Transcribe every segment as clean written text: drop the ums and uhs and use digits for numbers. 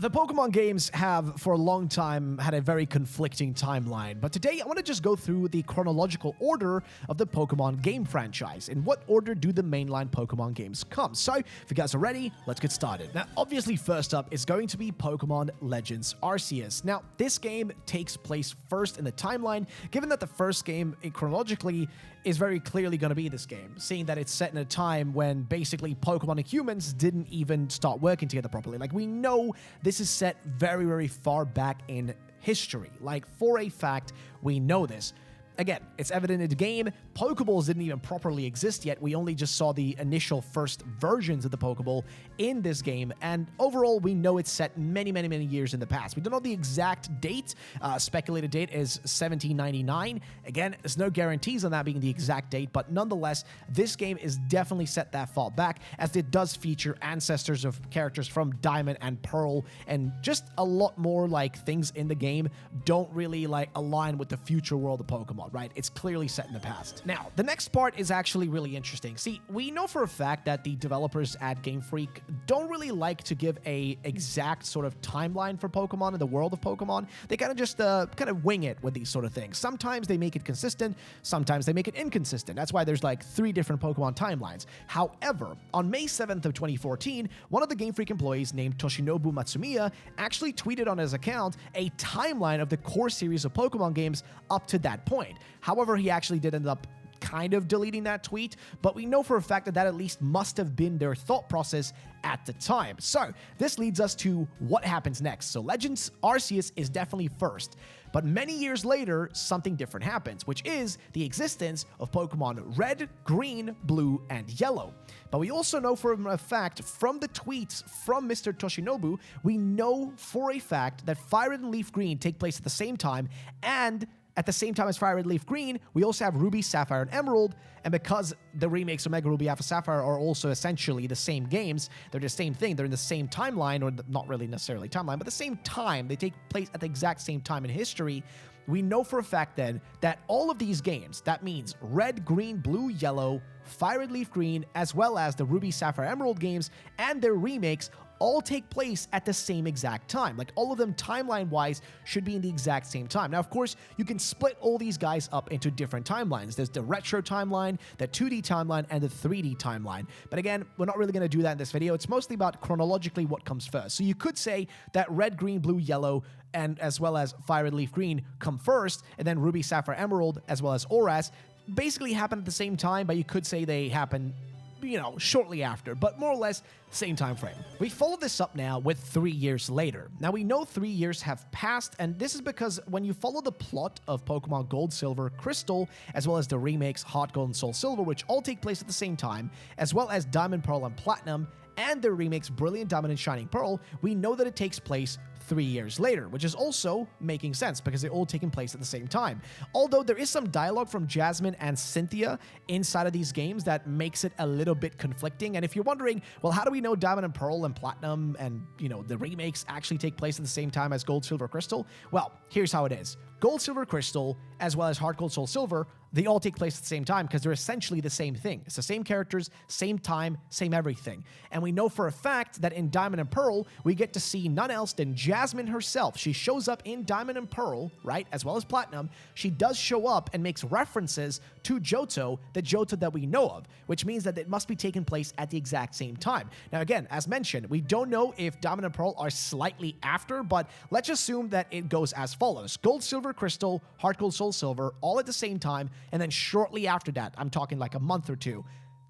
The Pokemon games have, for a long time, had a very conflicting timeline, but today I want to just go through the chronological order of the Pokemon game franchise. In what order do the mainline Pokemon games come? So, if you guys are ready, let's get started. Now, obviously, first up is going to be Pokemon Legends Arceus. Now, this game takes place first in the timeline, given that the first game, chronologically, is very clearly going to be this game, seeing that it's set in a time when basically Pokemon and humans didn't even start working together properly. Like, we know this is set very, very far back in history. Like, for a fact, we know this. Again, it's evident in the game. Pokeballs didn't even properly exist yet. We only just saw the initial first versions of the Pokeball in this game. And overall, we know it's set many, many, many years in the past. We don't know the exact date. Speculated date is 1799. Again, there's no guarantees on that being the exact date. But nonetheless, this game is definitely set that far back, as it does feature ancestors of characters from Diamond and Pearl. And just a lot more like things in the game don't really like align with the future world of Pokemon. Right? It's clearly set in the past. Now, the next part is actually really interesting. See, we know for a fact that the developers at Game Freak don't really like to give a exact sort of timeline for Pokemon in the world of Pokemon. They kind of just kind of wing it with these sort of things. Sometimes they make it consistent, sometimes they make it inconsistent. That's why there's like 3 different Pokemon timelines. However, on May 7th of 2014, one of the Game Freak employees named Toshinobu Matsumiya actually tweeted on his account a timeline of the core series of Pokemon games up to that point. However, he actually did end up kind of deleting that tweet, but we know for a fact that that at least must have been their thought process at the time. So this leads us to what happens next. So Legends Arceus is definitely first, but many years later, something different happens, which is the existence of Pokemon Red, Green, Blue, and Yellow. But we also know for a fact from the tweets from Mr. Toshinobu, we know for a fact that Fire Red and Leaf Green take place at the same time, and at the same time as Fire Red Leaf Green, we also have Ruby, Sapphire, and Emerald, and because the remakes of Mega Ruby, Alpha Sapphire are also essentially the same games, they're the same thing, they're in the same timeline, or not really necessarily timeline, but the same time, they take place at the exact same time in history. We know for a fact then that all of these games, that means Red, Green, Blue, Yellow, Fire Red Leaf Green, as well as the Ruby, Sapphire, Emerald games, and their remakes all take place at the same exact time. Like, all of them timeline-wise should be in the exact same time. Now, of course, you can split all these guys up into different timelines. There's the retro timeline, the 2D timeline, and the 3D timeline. But again, we're not really going to do that in this video. It's mostly about chronologically what comes first. So you could say that Red, Green, Blue, Yellow, and as well as Fire Red Leaf Green come first, and then Ruby, Sapphire, Emerald, as well as Oras basically happen at the same time, but you could say they happen, you know, shortly after, but more or less same time frame. We follow this up now with 3 years later. Now, we know 3 years have passed, and this is because when you follow the plot of Pokemon Gold, Silver, Crystal, as well as the remakes Heart Gold and Soul Silver, which all take place at the same time, as well as Diamond, Pearl, and Platinum, and their remakes Brilliant Diamond and Shining Pearl, we know that it takes place 3 years later, which is also making sense because they're all taking place at the same time. Although there is some dialogue from Jasmine and Cynthia inside of these games that makes it a little bit conflicting. And if you're wondering, well, how do we know Diamond and Pearl and Platinum and, you know, the remakes actually take place at the same time as Gold, Silver, Crystal? Well, here's how it is. Gold, Silver, Crystal, as well as Heart Gold, Soul Silver, they all take place at the same time because they're essentially the same thing. It's the same characters, same time, same everything. And we know for a fact that in Diamond and Pearl, we get to see none else than Jasmine herself. She shows up in Diamond and Pearl, right, as well as Platinum. She does show up and makes references to Johto, the Johto that we know of, which means that it must be taking place at the exact same time. Now, again, as mentioned, we don't know if Diamond and Pearl are slightly after, but let's assume that it goes as follows. Gold, Silver, Crystal, Heart Gold, Soul Silver, all at the same time, and then shortly after that, I'm talking like a month or two,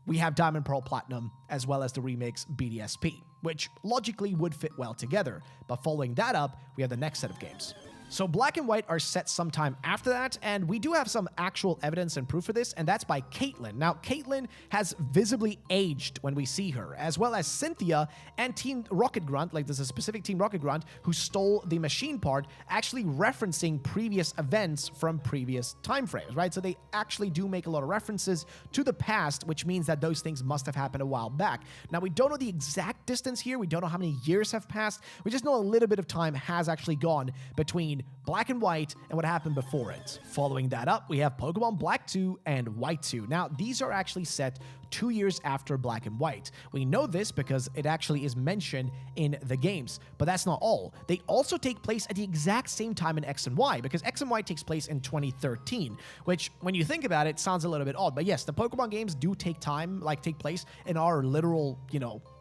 we have Diamond, Pearl, Platinum, as well as the remakes BDSP, which logically would fit well together. But following that up, we have the next set of games. So Black and White are set sometime after that, and we do have some actual evidence and proof for this, and that's by Caitlyn. Now, Caitlyn has visibly aged when we see her, as well as Cynthia and Team Rocket Grunt, like there's a specific Team Rocket Grunt who stole the machine part, actually referencing previous events from previous time frames, right? So they actually do make a lot of references to the past, which means that those things must have happened a while back. Now, we don't know the exact distance here. We don't know how many years have passed. We just know a little bit of time has actually gone between between Black and White and what happened before it. Following that up, we have Pokemon Black 2 and White 2. Now, these are actually set 2 years after Black and White. We know this because it actually is mentioned in the games, but that's not all. They also take place at the exact same time in X and Y, because X and Y takes place in 2013, which, when you think about it, sounds a little bit odd. But yes, the Pokemon games do take place in our literal,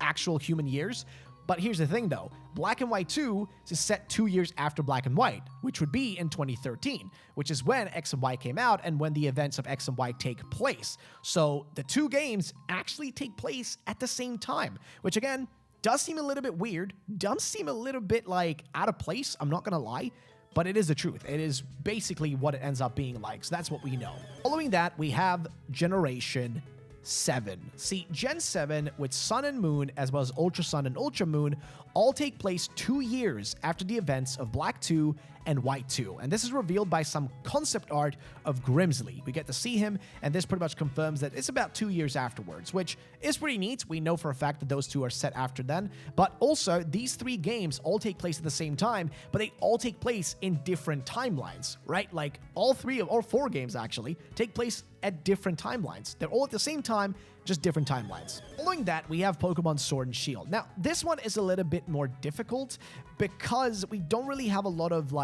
actual human years. But here's the thing, though. Black and White 2 is set 2 years after Black and White, which would be in 2013, which is when X and Y came out and when the events of X and Y take place. So the two games actually take place at the same time, which, again, does seem a little bit weird, does seem a little bit, out of place, I'm not gonna lie, but it is the truth. It is basically what it ends up being like, so that's what we know. Following that, we have Generation 7. See, Gen 7 with Sun and Moon, as well as Ultra Sun and Ultra Moon, all take place 2 years after the events of Black 2 and White 2. And this is revealed by some concept art of Grimsley. We get to see him, and this pretty much confirms that it's about 2 years afterwards, which is pretty neat. We know for a fact that those two are set after then. But also, these three games all take place at the same time, but they all take place in different timelines, right? Like, all four games actually take place at different timelines. They're all at the same time, just different timelines. Following that, we have Pokemon Sword and Shield. Now, this one is a little bit more difficult because we don't really have a lot of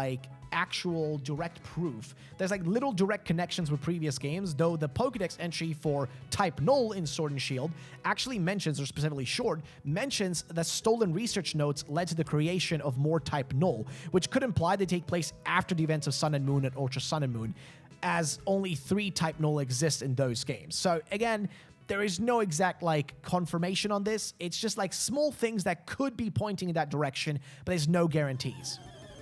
actual direct proof. There's little direct connections with previous games, though the Pokedex entry for Type Null in Sword and Shield actually mentions, or specifically short, mentions that stolen research notes led to the creation of more Type Null, which could imply they take place after the events of Sun and Moon and Ultra Sun and Moon, as only 3 Type Null exist in those games. So again, there is no exact confirmation on this. It's just small things that could be pointing in that direction, but there's no guarantees.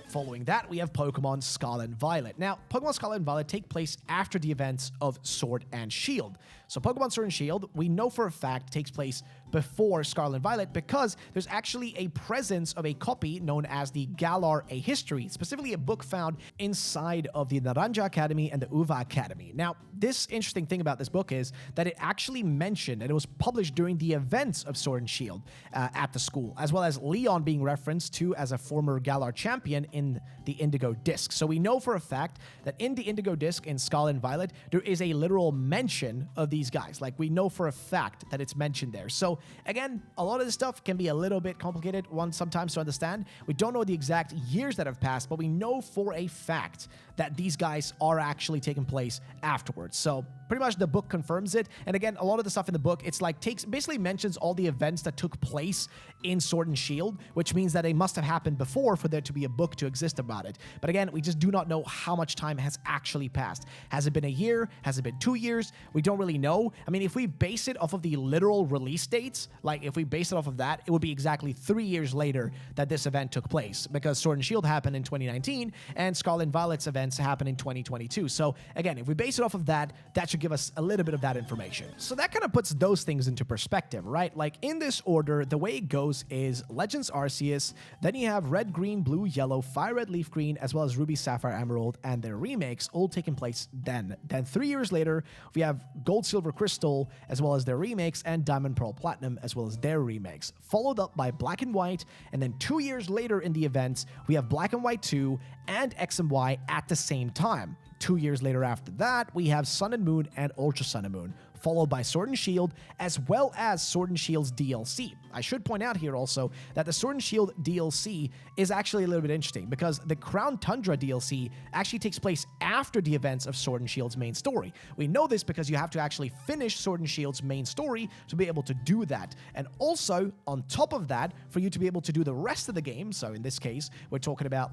Following that, we have Pokemon Scarlet and Violet. Now, Pokemon Scarlet and Violet take place after the events of Sword and Shield. So Pokemon Sword and Shield, we know for a fact, takes place before Scarlet and Violet because there's actually a presence of a copy known as the Galar A History, specifically a book found inside of the Naranja Academy and the Uva Academy. Now, this interesting thing about this book is that it actually mentioned, and it was published during the events of Sword and Shield at the school, as well as Leon being referenced to as a former Galar champion in the Indigo Disc. So we know for a fact that in the Indigo Disc in Scarlet and Violet, there is a literal mention of these guys. We know for a fact that it's mentioned there. So again, a lot of this stuff can be a little bit complicated sometimes to understand. We don't know the exact years that have passed, but we know for a fact that these guys are actually taking place afterwards. So pretty much the book confirms it. And again, a lot of the stuff in the book, it's basically mentions all the events that took place in Sword and Shield, which means that they must have happened before for there to be a book to exist about it. But again, we just do not know how much time has actually passed. Has it been a year? Has it been 2 years? We don't really know. I mean, if we base it off of the literal release dates, if we base it off of that, it would be exactly 3 years later that this event took place, because Sword and Shield happened in 2019 and Scarlet and Violet's events happened in 2022. So again, if we base it off of that, that should give us a little bit of that information. So that kind of puts those things into perspective, right? In this order, the way it goes is Legends Arceus, then you have Red, Green, Blue, Yellow, Fire Red, Leaf Green, as well as Ruby, Sapphire, Emerald, and their remakes all taking place then. Then 3 years later, we have Gold, Silver, Crystal, as well as their remakes, and Diamond, Pearl, Platinum, as well as their remakes, followed up by Black and White, and then 2 years later in the events, we have Black and White 2 and X and Y at the same time. 2 years later after that, we have Sun and Moon and Ultra Sun and Moon, followed by Sword and Shield, as well as Sword and Shield's DLC. I should point out here also that the Sword and Shield DLC is actually a little bit interesting because the Crown Tundra DLC actually takes place after the events of Sword and Shield's main story. We know this because you have to actually finish Sword and Shield's main story to be able to do that. And also, on top of that, for you to be able to do the rest of the game, so in this case, we're talking about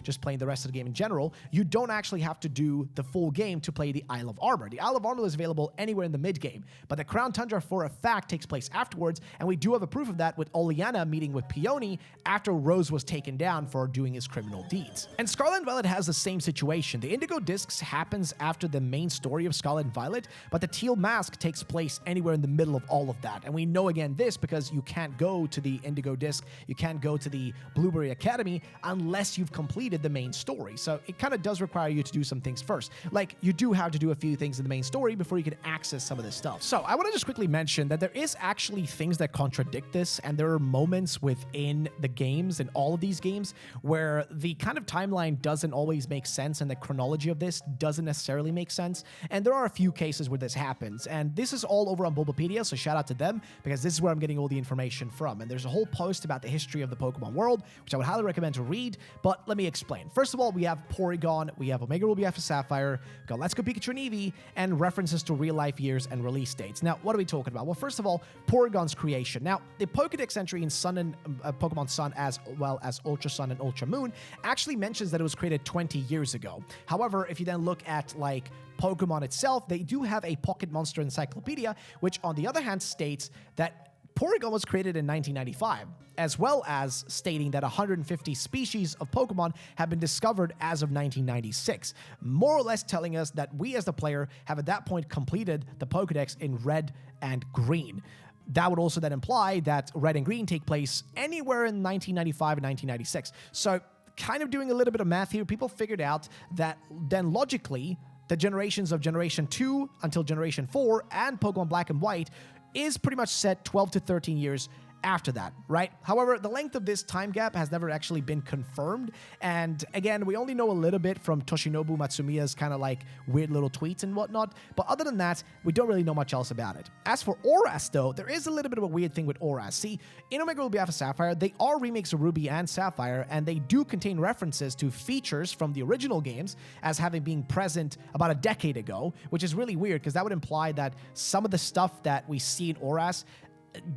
just playing the rest of the game in general, you don't actually have to do the full game to play the Isle of Armor. The Isle of Armor is available anywhere in the mid-game, but the Crown Tundra for a fact takes place afterwards, and we do have a proof of that with Oleana meeting with Peony after Rose was taken down for doing his criminal deeds. And Scarlet and Violet has the same situation. The Indigo Discs happens after the main story of Scarlet and Violet, but the Teal Mask takes place anywhere in the middle of all of that. And we know again this because you can't go to the Indigo Disc, you can't go to the Blueberry Academy unless you've completed the main story. So it kind of does require you to do some things first. You do have to do a few things in the main story before you can access some of this stuff. So I want to just quickly mention that there is actually things that contradict predict this, and there are moments within the games, in all of these games, where the kind of timeline doesn't always make sense, and the chronology of this doesn't necessarily make sense. And there are a few cases where this happens, and this is all over on Bulbapedia, so shout out to them, because this is where I'm getting all the information from. And there's a whole post about the history of the Pokemon world, which I would highly recommend to read, but let me explain. First of all, we have Porygon, we have Omega Ruby Alpha Sapphire, we got Let's Go Pikachu and Eevee, and references to real-life years and release dates. Now, what are we talking about? Well, first of all, Porygon's creation. Now, the Pokedex entry in Sun and Pokemon Sun, as well as Ultra Sun and Ultra Moon, actually mentions that it was created 20 years ago. However, if you then look at, like, Pokemon itself, they do have a Pocket Monster Encyclopedia, which, on the other hand, states that Porygon was created in 1995, as well as stating that 150 species of Pokemon have been discovered as of 1996, more or less telling us that we as the player have at that point completed the Pokedex in red and green. That would also then imply that red and green take place anywhere in 1995 and 1996. So, kind of doing a little bit of math here, people figured out that then logically, the generations of Generation 2 until Generation 4 and Pokemon Black and White is pretty much set 12 to 13 years after that, right? However, the length of this time gap has never actually been confirmed, and again, we only know a little bit from Toshinobu Matsumiya's kind of like weird little tweets and whatnot, but other than that, we don't really know much else about it. As for Oras, though, there is a little bit of a weird thing with Oras. See, in Omega Ruby Alpha Sapphire, they are remakes of Ruby and Sapphire, and they do contain references to features from the original games as having been present about a decade ago, which is really weird, because that would imply that some of the stuff that we see in Oras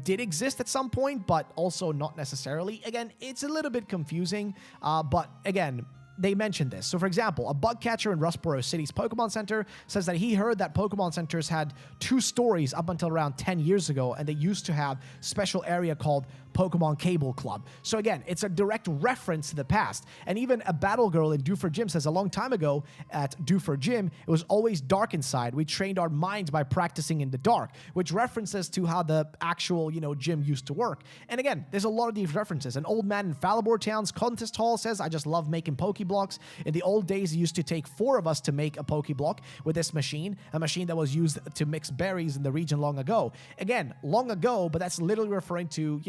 did exist at some point, but also not necessarily. Again, it's a little bit confusing, but again, they mentioned this. So, for example, a bug catcher in Rustboro City's Pokemon Center says that he heard that Pokemon Centers had 2 stories up until around 10 years ago, and they used to have special area called Pokemon Cable Club. So again, it's a direct reference to the past. And even a battle girl in Dewford Gym says a long time ago at Dewford Gym, it was always dark inside. We trained our minds by practicing in the dark, which references to how the actual, gym used to work. And again, there's a lot of these references. An old man in Falibor Town's contest hall says, I just love making Pokeblocks. In the old days, it used to take 4 of us to make a Pokeblock with this machine, a machine that was used to mix berries in the region long ago. Again, long ago, but that's literally referring to,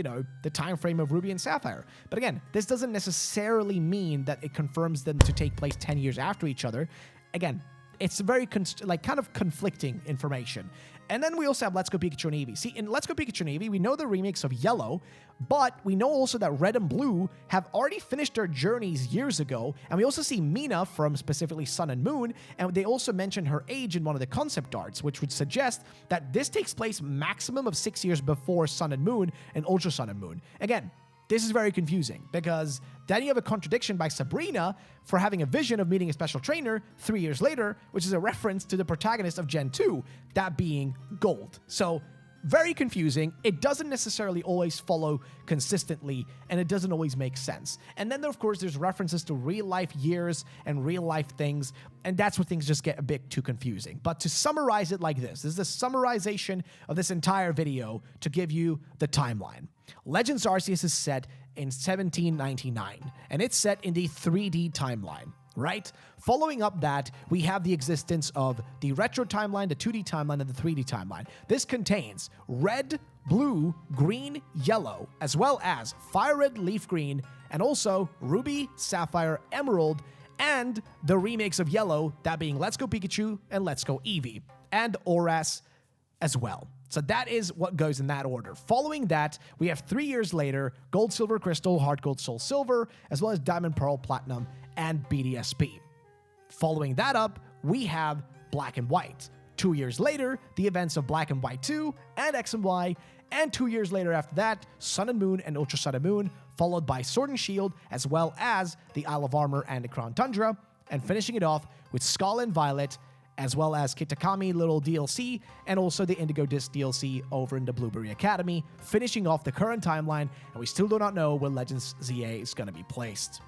the time frame of Ruby and Sapphire. But again, this doesn't necessarily mean that it confirms them to take place 10 years after each other. Again, it's very kind of conflicting information. And then we also have Let's Go Pikachu and Eevee. See, in Let's Go Pikachu and Eevee, we know the remakes of Yellow, but we know also that Red and Blue have already finished their journeys years ago, and we also see Mina from specifically Sun and Moon, and they also mention her age in one of the concept arts, which would suggest that this takes place maximum of 6 years before Sun and Moon and Ultra Sun and Moon. Again, this is very confusing, because then you have a contradiction by Sabrina for having a vision of meeting a special trainer 3 years later, which is a reference to the protagonist of Gen 2, that being Gold. So, very confusing. It doesn't necessarily always follow consistently, and it doesn't always make sense. And then, of course, there's references to real-life years and real-life things, and that's where things just get a bit too confusing. But to summarize it like this is the summarization of this entire video to give you the timeline. Legends Arceus is set in 1799, and it's set in the 3D timeline, right? Following up that, we have the existence of the retro timeline, the 2D timeline, and the 3D timeline. This contains red, blue, green, yellow, as well as fire red, leaf green, and also Ruby, Sapphire, Emerald, and the remakes of Yellow, that being Let's Go Pikachu and Let's Go Eevee, and Oras as well. So that is what goes in that order. Following that, we have 3 years later, Gold, Silver, Crystal, Heart Gold, Soul Silver, as well as Diamond, Pearl, Platinum, and BDSP. Following that up, we have Black and White. 2 years later, the events of Black and White 2 and X and Y, and 2 years later after that, Sun and Moon and Ultra Sun and Moon, followed by Sword and Shield, as well as the Isle of Armor and the Crown Tundra, and finishing it off with Scarlet and Violet, as well as Kitakami little DLC, and also the Indigo Disc DLC over in the Blueberry Academy, finishing off the current timeline, and we still do not know where Legends ZA is going to be placed.